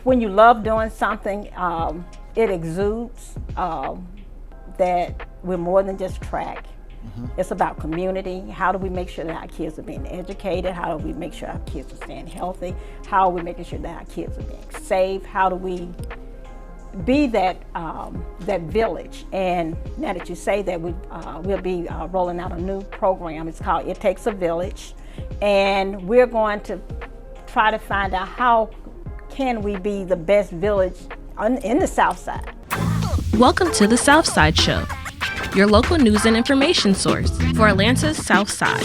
when you love doing something, it exudes that we're more than just track. It's about community. How do we make sure that our kids are being educated? How do we make sure our kids are staying healthy? How are we making sure that our kids are being safe? How do we be that that village? And now that you say that, we'll be rolling out a new program. It's called It Takes a Village, and we're going to try to find out how can we be the best village in the Southside. Welcome to the Southside Show, your local news and information source for Atlanta's South Side.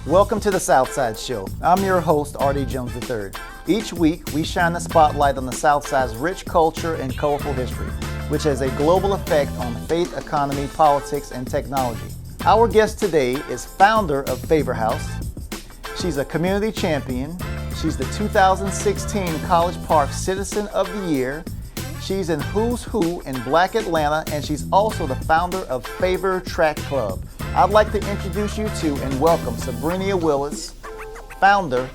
Welcome to the Southside Show. I'm your host, R.D. Jones III. Each week, we shine the spotlight on the Southside's rich culture and colorful history, which has a global effect on faith, economy, politics, and technology. Our guest today is founder of Favor House. She's a community champion. She's the 2016 College Park Citizen of the Year. She's in Who's Who in Black Atlanta, and she's also the founder of Favor Track Club. I'd like to introduce you to and welcome Subrenia Willis, founder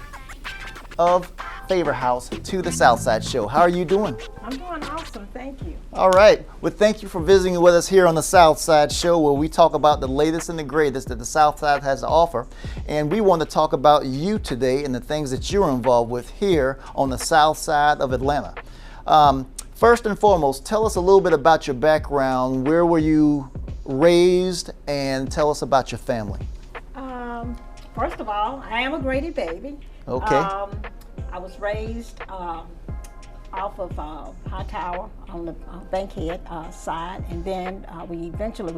of Favor House, to the Southside Show. How are you doing? I'm doing awesome, thank you. All right. Well, thank you for visiting with us here on the Southside Show, where we talk about the latest and the greatest that the Southside has to offer. And we want to talk about you today and the things that you're involved with here on the South Side of Atlanta. First and foremost, tell us a little bit about your background. Where were you raised, and tell us about your family. First of all, I am a Grady baby. Okay. I was raised off of High Tower on the Bankhead side, and then we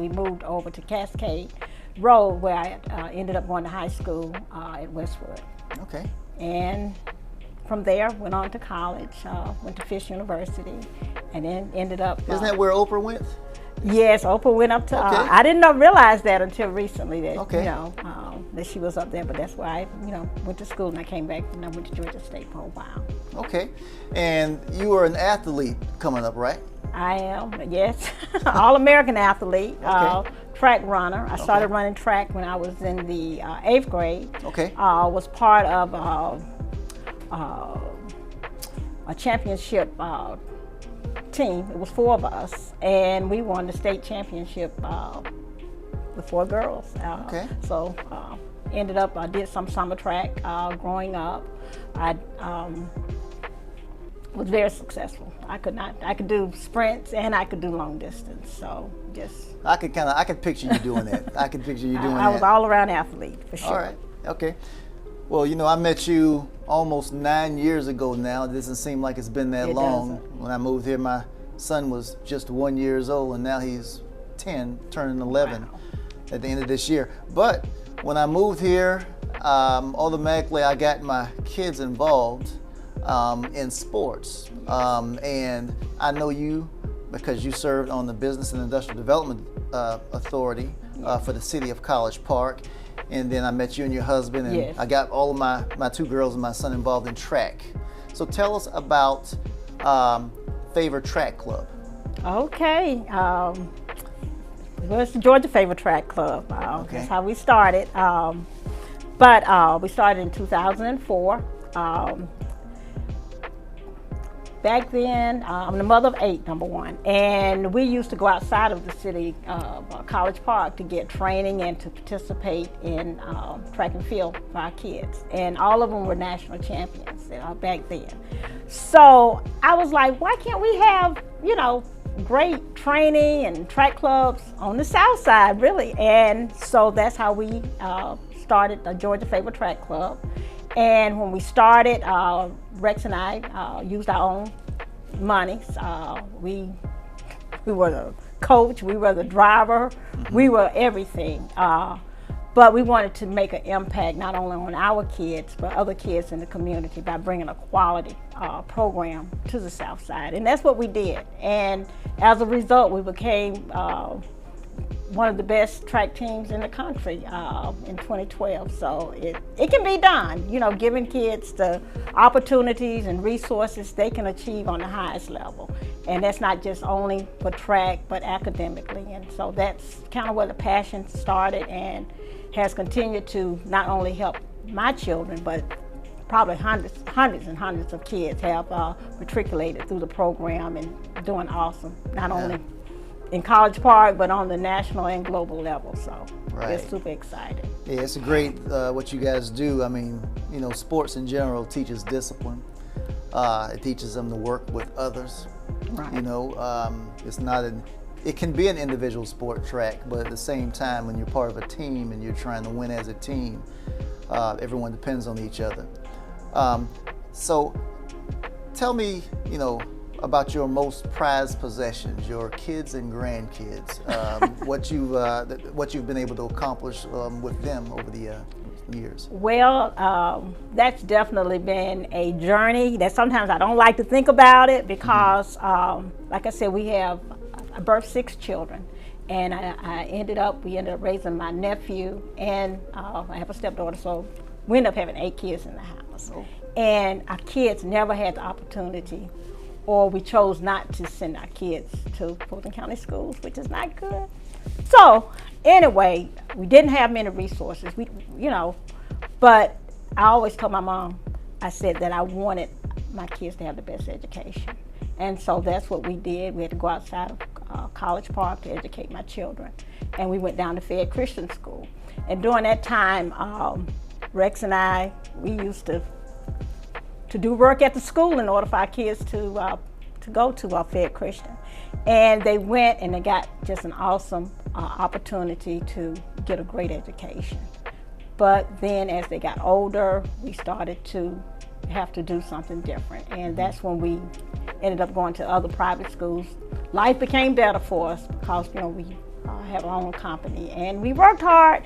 moved over to Cascade Road, where I ended up going to high school at Westwood. Okay. And from there, went on to college, went to Fisk University, and then ended up... Isn't that where Oprah went? Yes, Oprah went up to... Okay. I didn't realize that until recently, that, okay. That she was up there, but that's where I, went to school, and I came back, and I went to Georgia State for a while. Okay. And you were an athlete coming up, right? I am, yes. All-American athlete, Okay. Track runner. I started running track when I was in the 8th grade. Okay. Was part of a championship team. It was 4 of us, and we won the state championship with 4 girls. Okay. So ended up, I did some summer track growing up. I was very successful. I could do sprints and I could do long distance. So just. I could picture you doing that. I could picture you doing that. I was all around athlete for sure. All right. Okay. Well, I met you almost 9 years ago now. It doesn't seem like it's been that long. Doesn't. When I moved here, my son was just 1 year old, and now he's 10, turning 11 at the end of this year. But when I moved here, automatically I got my kids involved in sports. And I know you because you served on the Business and Industrial Development Authority for the city of College Park. And then I met you and your husband, and Yes. I got all of my 2 girls and my son involved in track. So tell us about Favor Track Club. Okay. Well, it's the Georgia Favor Track Club. Okay. That's how we started. But we started in 2004. Back then, I'm the mother of 8, number 1, and we used to go outside of the city, College Park, to get training and to participate in track and field for our kids. And all of them were national champions back then. So I was like, why can't we have, great training and track clubs on the South Side, really? And so that's how we started the Georgia Favor Track Club. And when we started, Rex and I used our own money. We were the coach, we were the driver, we were everything. But we wanted to make an impact not only on our kids, but other kids in the community by bringing a quality program to the South Side. And that's what we did. And as a result, we became one of the best track teams in the country in 2012. So it can be done, giving kids the opportunities and resources they can achieve on the highest level. And that's not just only for track, but academically. And so that's kind of where the passion started and has continued to not only help my children, but probably hundreds and hundreds of kids have matriculated through the program and doing awesome, not only in College Park, but on the national and global level. So it's super exciting. Yeah, it's a great what you guys do. I mean, you know, sports in general teaches discipline. It teaches them to work with others. Right. You know, it's not it can be an individual sport, track, but at the same time, when you're part of a team and you're trying to win as a team, everyone depends on each other. So tell me, you know, about your most prized possessions, your kids and grandkids, what you've been able to accomplish with them over the years. Well, that's definitely been a journey that sometimes I don't like to think about it because, like I said, I birthed 6 children, and we ended up raising my nephew, and I have a stepdaughter, so we ended up having 8 kids in the house. Oh. And our kids never had the opportunity, or we chose not to send our kids to Fulton County schools, which is not good. So anyway, we didn't have many resources, but I always told my mom, I said that I wanted my kids to have the best education. And so that's what we did. We had to go outside of College Park to educate my children. And we went down to Fed Christian School. And during that time, Rex and I, we used to do work at the school in order for our kids to go to Fed Christian. And they went and they got just an awesome opportunity to get a great education. But then as they got older, we started to have to do something different. And that's when we ended up going to other private schools. Life became better for us because, we have our own company. And we worked hard,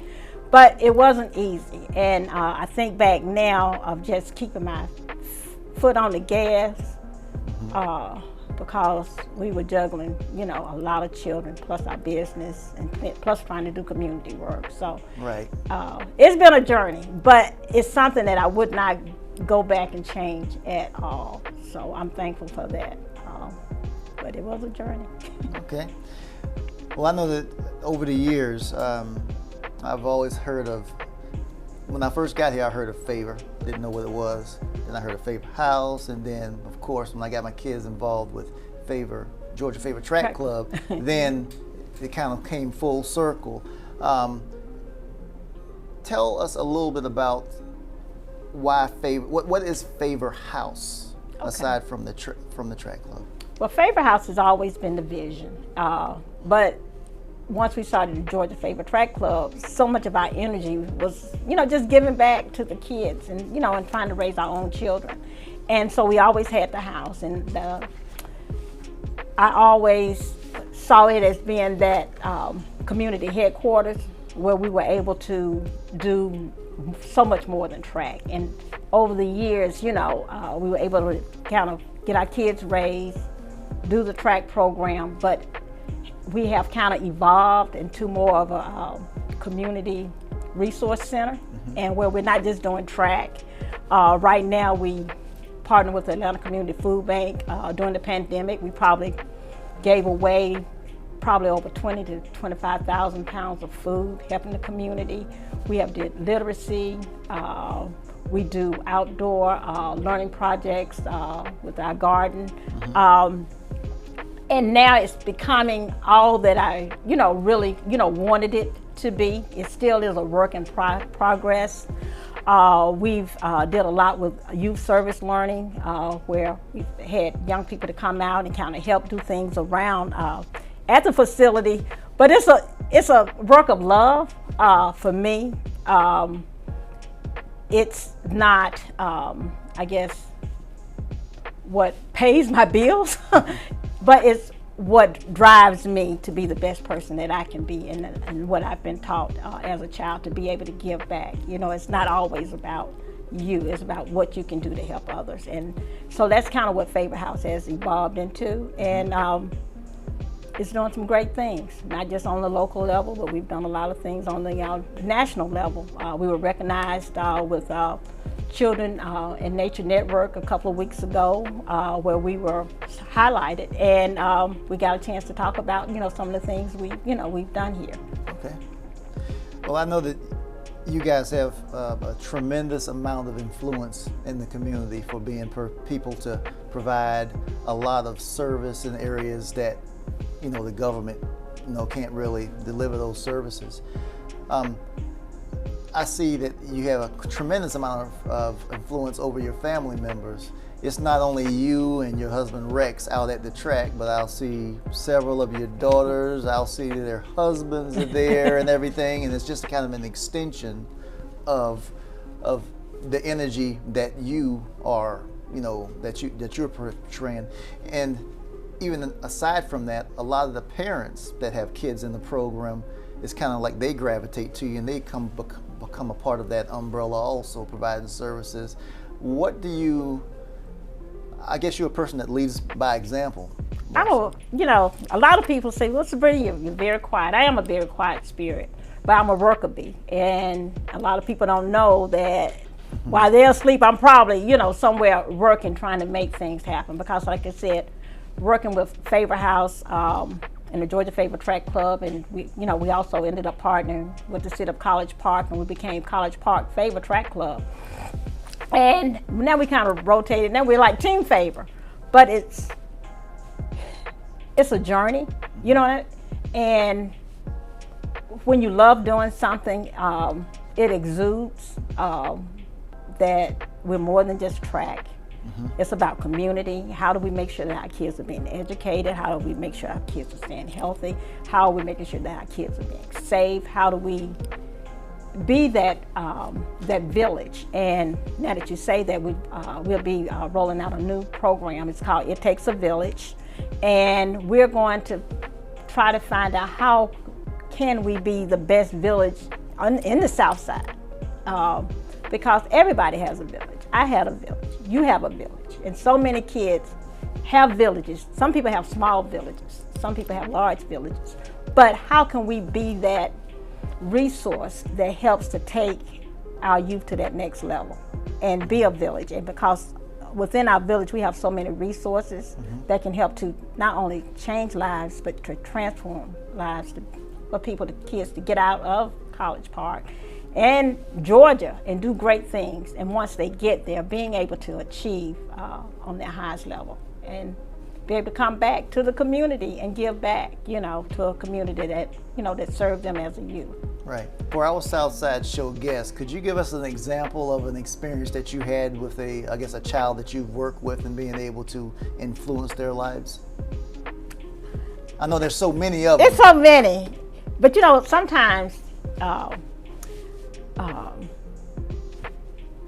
but it wasn't easy. And I think back now of just keeping my foot on the gas because we were juggling, a lot of children, plus our business, and plus trying to do community work. So it's been a journey, but it's something that I would not go back and change at all. So I'm thankful for that. But it was a journey. Okay. Well, I know that over the years, I've always heard of, when I first got here, I heard of Favor, didn't know what it was. Then I heard of Favor House, and then, of course, when I got my kids involved with Georgia Favor Track Club, then it kind of came full circle. Tell us a little bit about why Favor, what is Favor House, aside from the track club? Well, Favor House has always been the vision, but once we started the Georgia Favor Track Club, so much of our energy was, just giving back to the kids and, and trying to raise our own children. And so we always had the house, and I always saw it as being that community headquarters where we were able to do so much more than track. And over the years, we were able to kind of get our kids raised, do the track program, but we have kind of evolved into more of a community resource center, and where we're not just doing track. Right now we partner with the Atlanta Community Food Bank. During the pandemic, we probably gave away over 20 to 25,000 pounds of food, helping the community. We have did literacy. We do outdoor learning projects with our garden. And now it's becoming all that I, really, wanted it to be. It still is a work in progress. We've did a lot with youth service learning, where we've had young people to come out and kind of help do things around at the facility. But it's a work of love for me. It's not, I guess, what pays my bills. But it's what drives me to be the best person that I can be, and what I've been taught as a child, to be able to give back. It's not always about you, it's about what you can do to help others. And so that's kind of what Favor House has evolved into. And it's doing some great things, not just on the local level, but we've done a lot of things on the national level. We were recognized with Children in Nature Network a couple of weeks ago, where we were highlighted, and we got a chance to talk about some of the things we've done here. Okay. Well, I know that You guys have a tremendous amount of influence in the community for being people to provide a lot of service in areas that, the government, can't really deliver those services. I see that you have a tremendous amount of influence over your family members. It's not only you and your husband Rex out at the track, but I'll see several of your daughters. I'll see their husbands are there and everything, and it's just kind of an extension of the energy that you are, that you're portraying. And even aside from that, a lot of the parents that have kids in the program, it's kind of like they gravitate to you and they become a part of that umbrella also, providing services. I guess you're a person that leads by example. A lot of people say, well, Subrenia, you're very quiet. I am a very quiet spirit, but I'm a worker bee. And a lot of people don't know that while they're asleep, I'm probably, somewhere working, trying to make things happen. Because like I said, working with Favor House and the Georgia Favor Track Club, and we also ended up partnering with the city of College Park, and we became College Park Favor Track Club. And now we kind of rotated. Now we're like Team Favor, but it's a journey, and when you love doing something, it exudes that we're more than just track. It's about community. How do we make sure that our kids are being educated? How do we make sure our kids are staying healthy? How are we making sure that our kids are being safe? How do we be that village? And now that you say that, we'll be rolling out a new program. It's called It Takes a Village, and we're going to try to find out how can we be the best village in the South Side, because everybody has a village. I had a village. You have a village, and so many kids have villages. Some people have small villages. Some people have large villages. But how can we be that resource that helps to take our youth to that next level and be a village? And because within our village we have so many resources that can help to not only change lives but to transform lives for people, the kids, to get out of College Park and Georgia and do great things. And once they get there, being able to achieve on their highest level and be able to come back to the community and give back, to a community that, that served them as a youth. Right. For our Southside Show guests, could you give us an example of an experience that you had with a child that you've worked with and being able to influence their lives? I know there's so many of them. There's so many, but sometimes,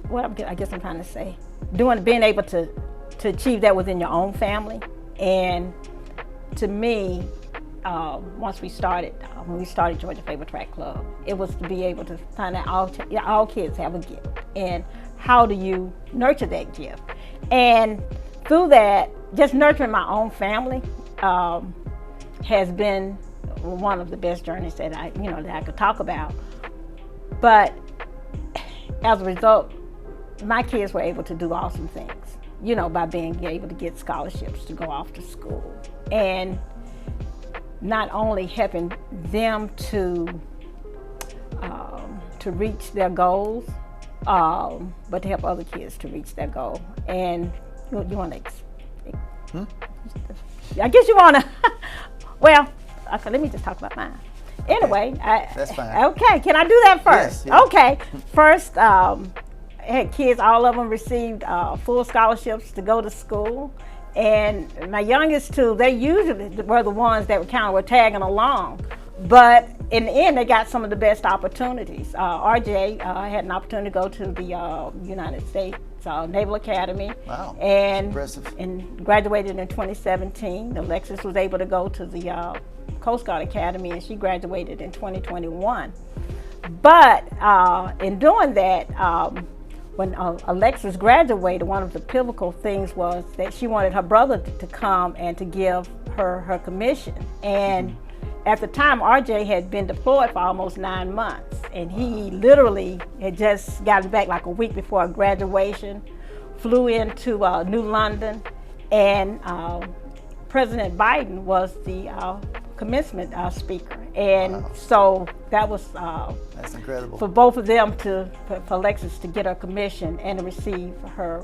what I guess I'm trying to say, being able to achieve that within your own family. And to me, once when we started Georgia Favor Track Club, it was to be able to find out all kids have a gift, and how do you nurture that gift? And through that, just nurturing my own family has been one of the best journeys that I could talk about. But as a result, my kids were able to do awesome things, by being able to get scholarships to go off to school, and not only helping them to reach their goals, but to help other kids to reach their goal. And you want to, I guess you want to, well, okay, let me just talk about mine. Anyway, that's fine. Okay, can I do that first? Yes. Okay, first, had kids, all of them received full scholarships to go to school. And my youngest two, they usually were the ones that were tagging along. But in the end, they got some of the best opportunities. RJ had an opportunity to go to the United States Naval Academy. Wow, and impressive. And graduated in 2017. Alexis was able to go to the Coast Guard Academy, and she graduated in 2021. But in doing that, when Alexis graduated, one of the pivotal things was that she wanted her brother to come and to give her commission. And at the time, RJ had been deployed for almost 9 months, and he literally had just gotten back like a week before graduation, flew into New London, and President Biden was the commencement speaker. And Wow. so that was That's incredible. for both of them for Alexis to get her commission and to receive her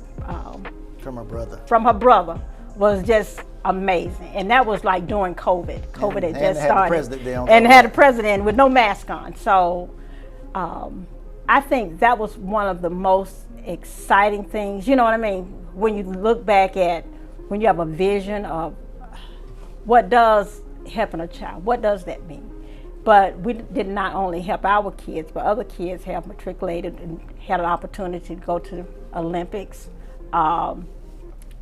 From her brother. from her brother was just amazing. And that was like during COVID. COVID And had just had the started. president there on And top of had a that. president with no mask on. So I think that was one of the most exciting things. You know what I mean? When you look back at, when you have a vision of what does helping a child, what does that mean? But we did not only help our kids, but other kids have matriculated and had an opportunity to go to the Olympics.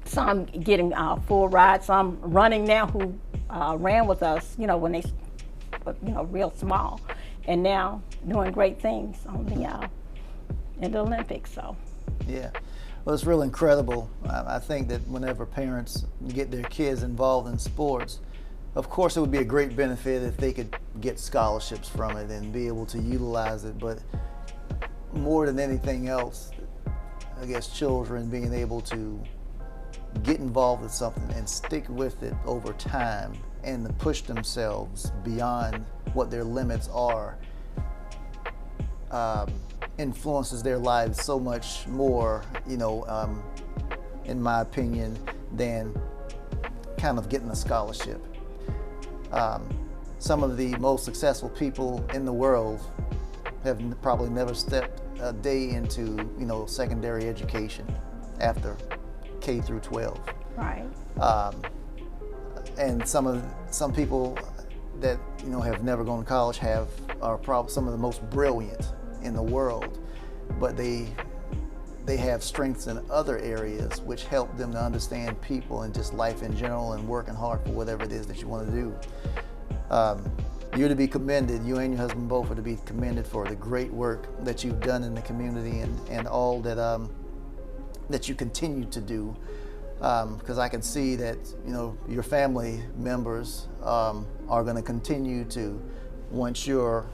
Some getting full rides, some running now who ran with us, you know, when they, you know, real small, and now doing great things on the in the Olympics. So Yeah. Well, it's real incredible. I think that whenever parents get their kids involved in sports, of course, it would be a great benefit if they could get scholarships from it and be able to utilize it. But more than anything else, I guess children being able to get involved with something and stick with it over time and to push themselves beyond what their limits are influences their lives so much more, you know, in my opinion, than kind of getting a scholarship. Some of the most successful people in the world have probably never stepped a day into, you know, secondary education after K through 12. right, And some people that, you know, have never gone to college are probably some of the most brilliant in the world, but they have strengths in other areas which help them to understand people and just life in general and working hard for whatever it is that you want to do. You're to be commended, you and your husband both are to be commended for the great work that you've done in the community and all that you continue to do. Because I can see that, you know, your family members are going to continue to, once you're,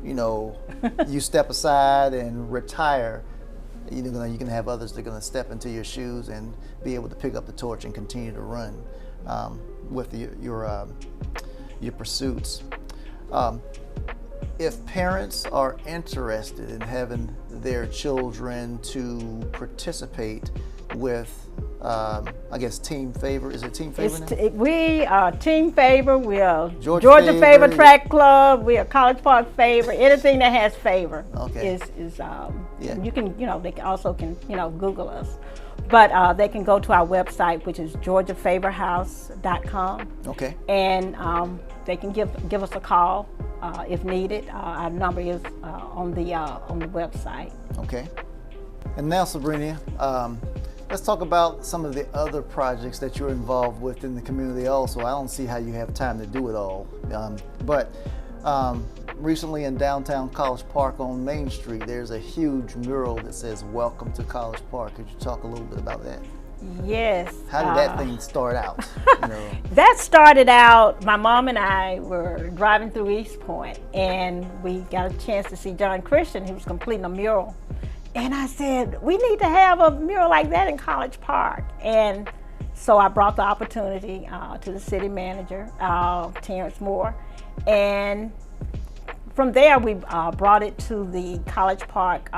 you know, you step aside and retire, you can have others that are going to step into your shoes and be able to pick up the torch and continue to run with your pursuits. If parents are interested in having their children to participate with, I guess, Team Favor, is it Team Favor now? We are Team Favor. We are Georgia Georgia Favor. Favor Track Club. We are College Park Favor. Anything that has favor Okay. is Yeah. you can, you know, they also can, you know, Google us, but they can go to our website, which is georgiafavorhouse.com, Okay. and they can give us a call if needed. Our number is on the website. Okay. And now, Subrenia, let's talk about some of the other projects that you're involved with in the community also. I don't see how you have time to do it all. But recently in downtown College Park on Main Street, there's a huge mural that says, "Welcome to College Park." Could you talk a little bit about that? Yes. How did that thing start out? You know? That started out, my mom and I were driving through East Point, and we got a chance to see John Christian. He was completing a mural. And I said, we need to have a mural like that in College Park. And so I brought the opportunity to the city manager, Terrence Moore. And from there, we brought it to the College Park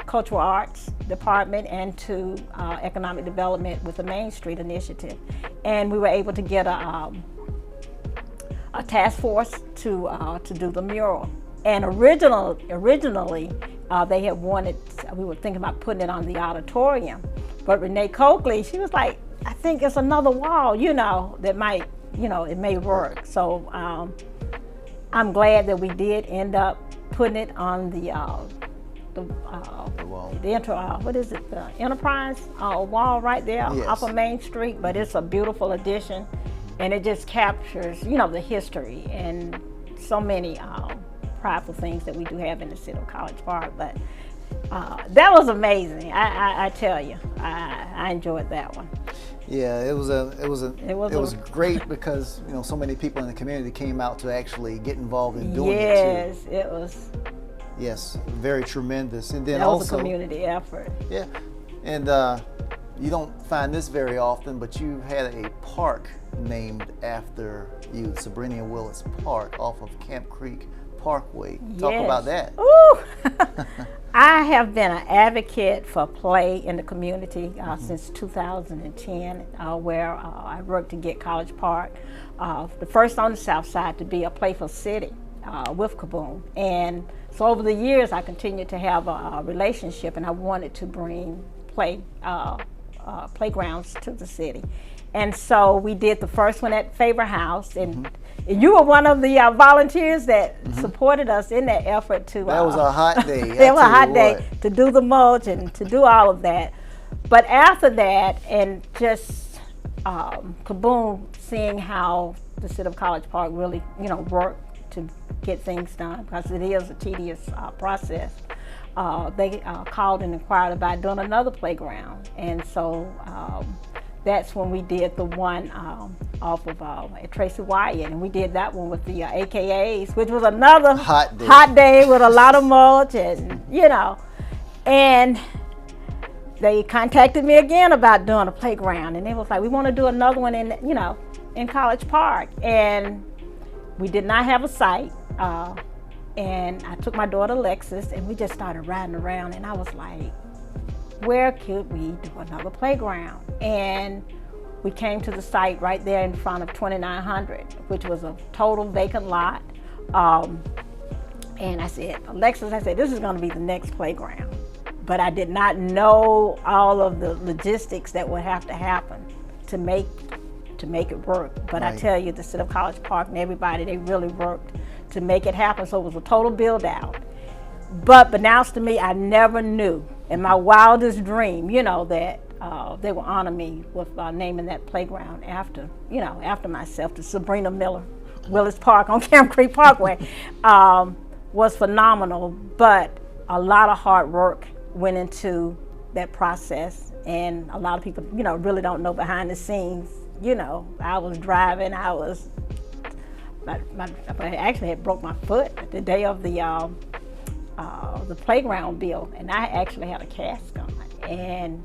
Cultural Arts Department and to Economic Development with the Main Street Initiative. And we were able to get a task force to do the mural. And originally, they had wanted, we were thinking about putting it on the auditorium. But Renee Coakley, she was like, I think it's another wall, you know, that might, you know, it may work. So I'm glad that we did end up putting it on the wall. What is it, the Enterprise wall right there, Yes. off of Main Street. But it's a beautiful addition, and it just captures, you know, the history and so many prideful things that we do have in the city of College Park. But that was amazing. I tell you, I enjoyed that one. Yeah, it was great because, you know, so many people in the community came out to actually get involved in doing it too. Yes, it was. Yes, very tremendous. And then That was also a community effort. Yeah, and you don't find this very often, but you had a park named after you, Subrenia Willis Park off of Camp Creek Parkway. Talk Yes. about that. Ooh. I have been an advocate for play in the community since 2010, where I worked to get College Park, the first on the south side to be a playful city with Kaboom. And so over the years, I continued to have a relationship, and I wanted to bring playgrounds to the city. And so we did the first one at Favor House, and you were one of the volunteers that supported us in that effort to. That was a hot day. It was a hot day to do the mulch and to do all of that. But after that, and just Kaboom, seeing how the city of College Park really, worked to get things done, because it is a tedious process. They called and inquired about doing another playground, and so that's when we did the one off of at Tracy Wyatt, and we did that one with the AKAs, which was another hot day with a lot of mulch, and and they contacted me again about doing a playground, and they was like, we want to do another one in College Park, and we did not have a site. And I took my daughter Lexus, and we just started riding around, and I was like, where could we do another playground? And we came to the site right there in front of 2900, which was a total vacant lot. And I said, Alexis, this is going to be the next playground. But I did not know all of the logistics that would have to happen to make it work. But right. I tell you, the city of College Park and everybody, they really worked to make it happen. So it was a total build out. But announced to me, I never knew in my wildest dream, that they would honor me with naming that playground after myself, the Subrenia Willis Park on Camp Creek Parkway. Was phenomenal, but a lot of hard work went into that process, and a lot of people, really don't know behind the scenes. I was driving, I actually had broke my foot the day of the playground build, and I actually had a cast on. And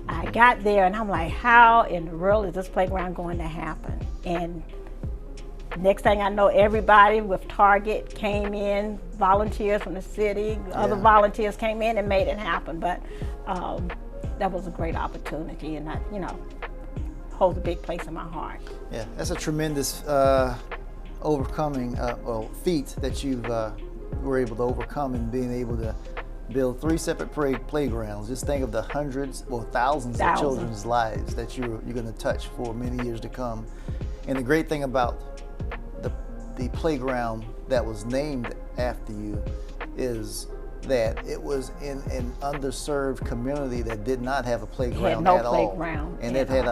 I got there, and I'm like, how in the world is this playground going to happen? And next thing I know, everybody with Target came in, volunteers from the city, other volunteers came in and made it happen. But that was a great opportunity, and that, holds a big place in my heart. Yeah, that's a tremendous overcoming feat that you were able to overcome, and being able to build 3 separate playgrounds. Just think of the hundreds or thousands of children's lives that you're going to touch for many years to come. And the great thing about the playground that was named after you is that it was in an underserved community that did not have a playground at all. And it had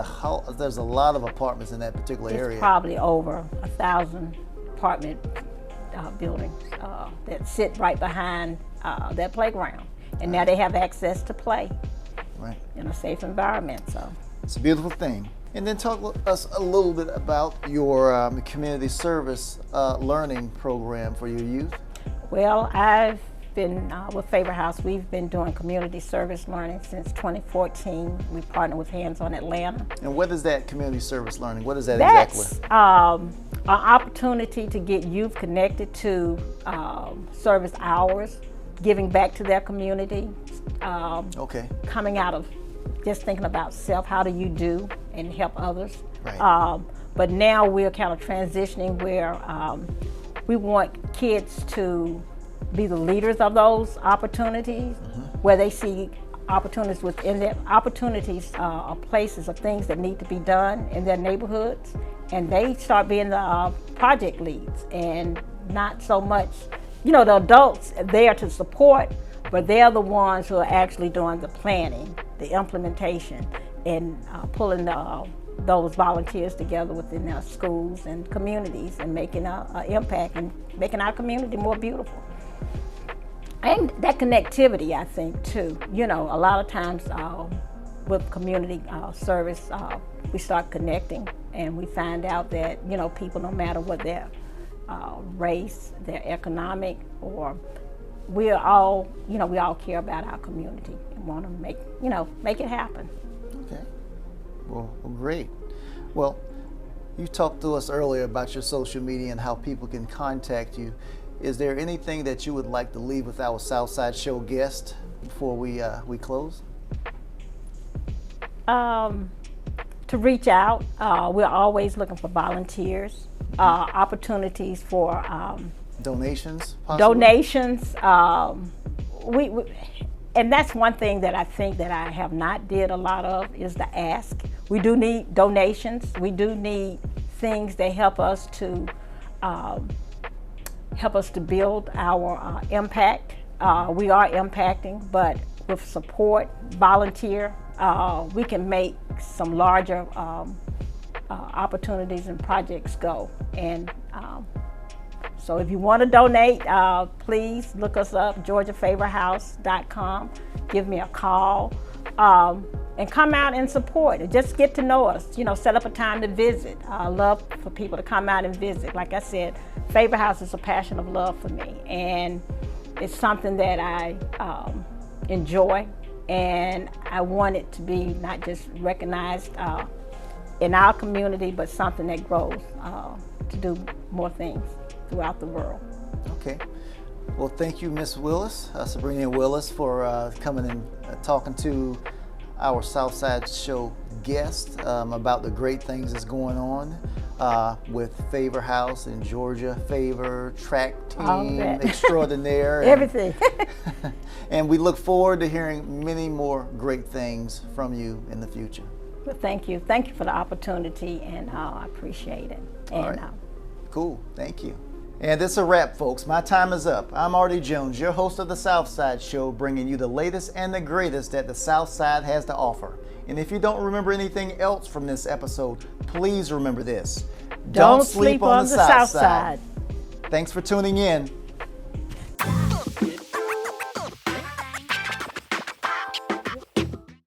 there's a lot of apartments in that particular area. It's probably over 1,000 apartment buildings that sit right behind that playground. And now they have access to play in a safe environment. So it's a beautiful thing. And then talk to us a little bit about your community service learning program for your youth. Well, I've been with Favor House. We've been doing community service learning since 2014. We partner with Hands on Atlanta. And what is that community service learning? What is that exactly? That's an opportunity to get youth connected to service hours, giving back to their community. Coming out of just thinking about self, how do you do and help others. Right. But now we're kind of transitioning where we want kids to be the leaders of those opportunities, where they see opportunities within their opportunities or places of things that need to be done in their neighborhoods, and they start being the project leads, and not so much, the adults are there to support, but they're the ones who are actually doing the planning, the implementation, and pulling those volunteers together within their schools and communities, and making an impact and making our community more beautiful. And that connectivity, I think, too. A lot of times with community service, we start connecting, and we find out that, people, no matter what their race, their economic, or we all care about our community and want to make it happen. Okay. Well, great. Well, You talked to us earlier about your social media and how people can contact you. Is there anything that you would like to leave with our Southside Show guest before we close? To reach out, we're always looking for volunteers, opportunities for Donations, possibly? donations. And that's one thing that I think that I have not did a lot of is the ask. We do need donations. We do need things that help us to build our impact. We are impacting, but with support, volunteer, we can make some larger opportunities and projects go. And so if you want to donate, please look us up, georgiafavorhouse.com. Give me a call and come out and support. And just get to know us. You know, set up a time to visit. I love for people to come out and visit. Like I said, Favor House is a passion of love for me, and it's something that I enjoy, and I want it to be not just recognized in our community, but something that grows to do more things throughout the world. Okay. Well, thank you, Miss Willis, Subrenia Willis, for coming and talking to our Southside Show guest about the great things that's going on with Favor House in Georgia, Favor, track team extraordinaire. Everything. And we look forward to hearing many more great things from you in the future. Well, thank you. Thank you for the opportunity, and I appreciate it. And, all right. Cool. Thank you. And that's a wrap, folks. My time is up. I'm Artie Jones, your host of the Southside Show, bringing you the latest and the greatest that the Southside has to offer. And if you don't remember anything else from this episode, please remember this. Don't sleep on the Southside. Thanks for tuning in.